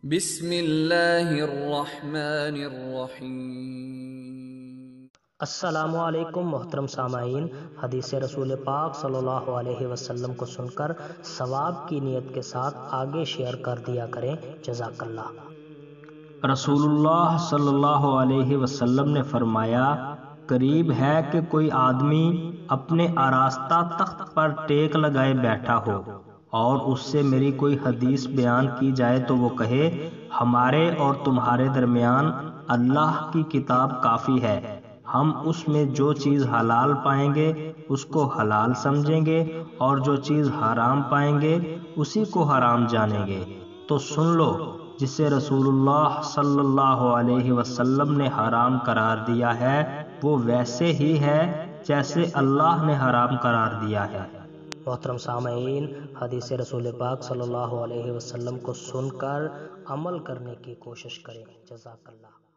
بسم اللہ الرحمن الرحیم۔ السلام علیکم محترم سامعین، حدیث رسول پاک صلی اللہ علیہ وسلم کو سن کر ثواب کی نیت کے ساتھ آگے شیئر کر دیا کریں، جزاک اللہ۔ رسول اللہ صلی اللہ علیہ وسلم نے فرمایا، قریب ہے کہ کوئی آدمی اپنے آراستہ تخت پر ٹیک لگائے بیٹھا ہو اور اس سے میری کوئی حدیث بیان کی جائے تو وہ کہے، ہمارے اور تمہارے درمیان اللہ کی کتاب کافی ہے، ہم اس میں جو چیز حلال پائیں گے اس کو حلال سمجھیں گے اور جو چیز حرام پائیں گے اسی کو حرام جانیں گے۔ تو سن لو، جسے رسول اللہ صلی اللہ علیہ وسلم نے حرام قرار دیا ہے وہ ویسے ہی ہے جیسے اللہ نے حرام قرار دیا ہے۔ محترم سامعین، حدیث رسول پاک صلی اللہ علیہ وسلم کو سن کر عمل کرنے کی کوشش کریں، جزاک اللہ۔